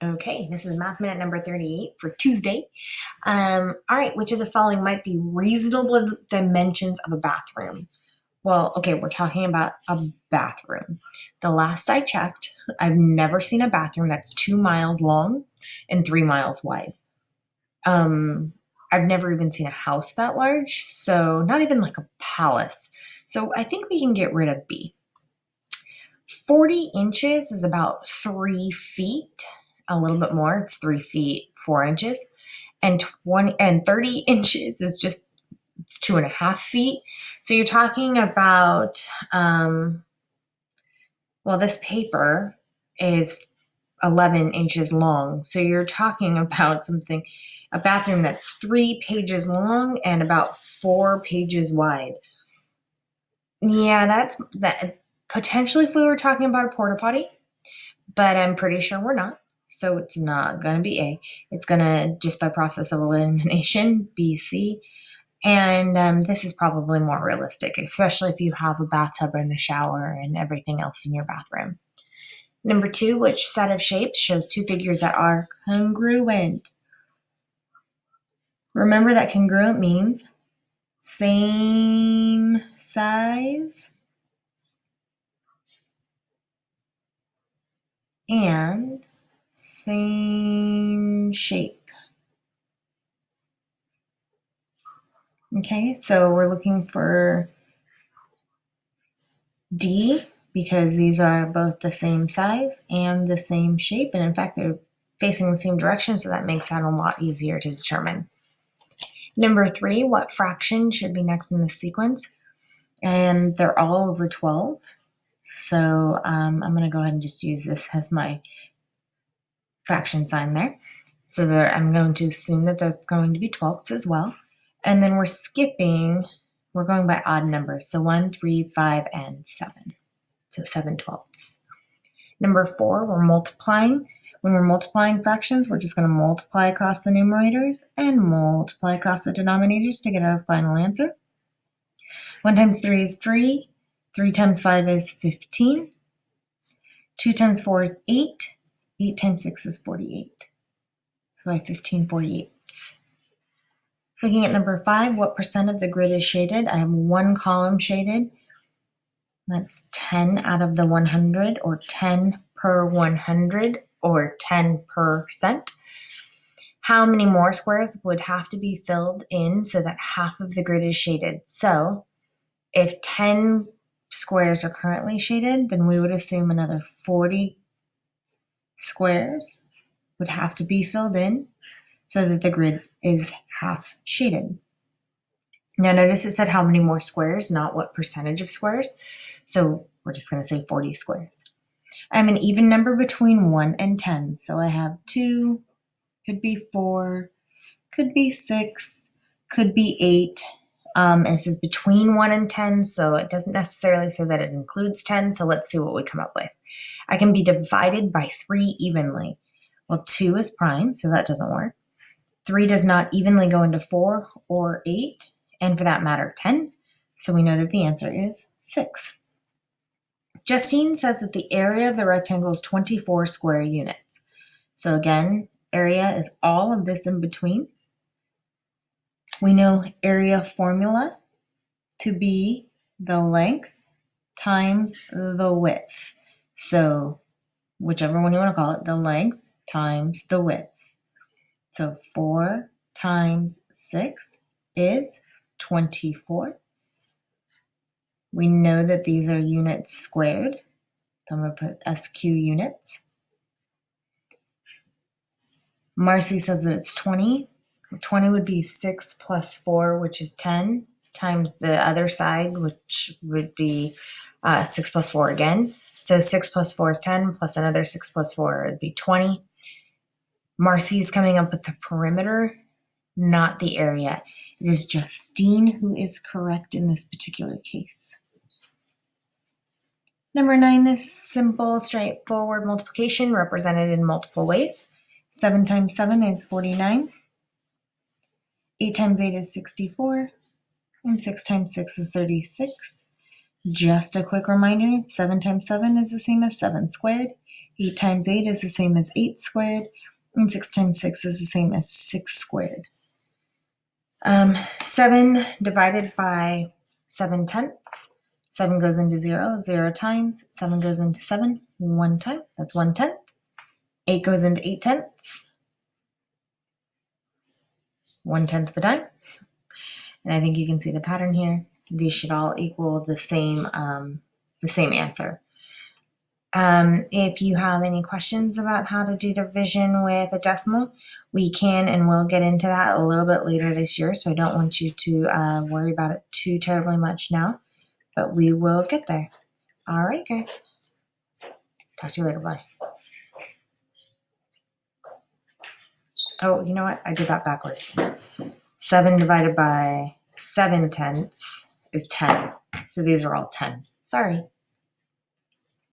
Okay, this is Math Minute number 38 for Tuesday. All right, which of the following might be reasonable dimensions of a bathroom? Well, okay, we're talking about a bathroom. The last I checked, I've never seen a bathroom that's 2 miles long and 3 miles wide. I've never even seen a house that large, so not even like a palace. So I think we can get rid of B. 40 inches is about 3 feet, a little bit more. It's 3 feet, 4 inches. And 30 inches is just it's 2.5 feet. So you're talking about, this paper is 11 inches long. So you're talking about a bathroom that's 3 pages long and about 4 pages wide. Yeah, that's that. Potentially if we were talking about a porta potty, but I'm pretty sure we're not. So it's not going to be A. It's going to, just by process of elimination, B, C. And this is probably more realistic, especially if you have a bathtub and a shower and everything else in your bathroom. Number 2, which set of shapes shows 2 figures that are congruent? Remember that congruent means same size and same shape. Okay, so we're looking for D because these are both the same size and the same shape. And in fact, they're facing the same direction, so that makes that a lot easier to determine. Number 3, what fraction should be next in the sequence? And they're all over 12. So I'm going to go ahead and just use this as my fraction sign there. So I'm going to assume that there's going to be 12ths as well. And then we're going by odd numbers. So 1, 3, 5, and 7. So 7 twelfths. Number 4, we're multiplying. When we're multiplying fractions, we're just going to multiply across the numerators and multiply across the denominators to get our final answer. 1 times 3 is 3. 3 times 5 is 15. 2 times 4 is 8. 8 times 6 is 48. So I have 15 48ths. Looking at number 5, what percent of the grid is shaded? I have 1 column shaded. That's 10 out of the 100, or 10 per 100, or 10%. How many more squares would have to be filled in so that half of the grid is shaded? So if 10 squares are currently shaded, then we would assume another 40 squares would have to be filled in so that the grid is half shaded. Now notice it said how many more squares, not what percentage of squares. So we're just going to say 40 squares. I have an even number between 1 and 10. So I have 2, could be 4, could be 6, could be 8. And it says between 1 and 10, so it doesn't necessarily say that it includes 10. So let's see what we come up with. I can be divided by 3 evenly. Well, 2 is prime, so that doesn't work. 3 does not evenly go into 4 or 8, and for that matter, 10. So we know that the answer is 6. Justine says that the area of the rectangle is 24 square units. So again, area is all of this in between. We know area formula to be the length times the width. So whichever one you want to call it, the length times the width. So 4 times 6 is 24. We know that these are units squared. So I'm going to put SQ units. Marcy says that it's 20. 20 would be 6 plus 4, which is 10, times the other side, which would be 6 plus 4 again. So 6 plus 4 is 10, plus another 6 plus 4 would be 20. Marcy's coming up with the perimeter, not the area. It is Justine who is correct in this particular case. Number 9 is simple, straightforward multiplication represented in multiple ways. 7 times 7 is 49. 8 times 8 is 64. And 6 times 6 is 36. Just a quick reminder, 7 times 7 is the same as 7 squared. 8 times 8 is the same as 8 squared, and 6 times 6 is the same as 6 squared. 7 divided by 7 tenths. 7 goes into 0, 0 times. 7 goes into 7, 1 time. That's 1 tenth. 8 goes into 8 tenths. 1 tenth of a time. And I think you can see the pattern here. These should all equal the same answer. If you have any questions about how to do division with a decimal, we can and will get into that a little bit later this year. So I don't want you to worry about it too terribly much now, but we will get there. All right, guys. Talk to you later. Bye. Oh, you know what? I did that backwards. 7 divided by 7 tenths is 10. So these are all 10. Sorry.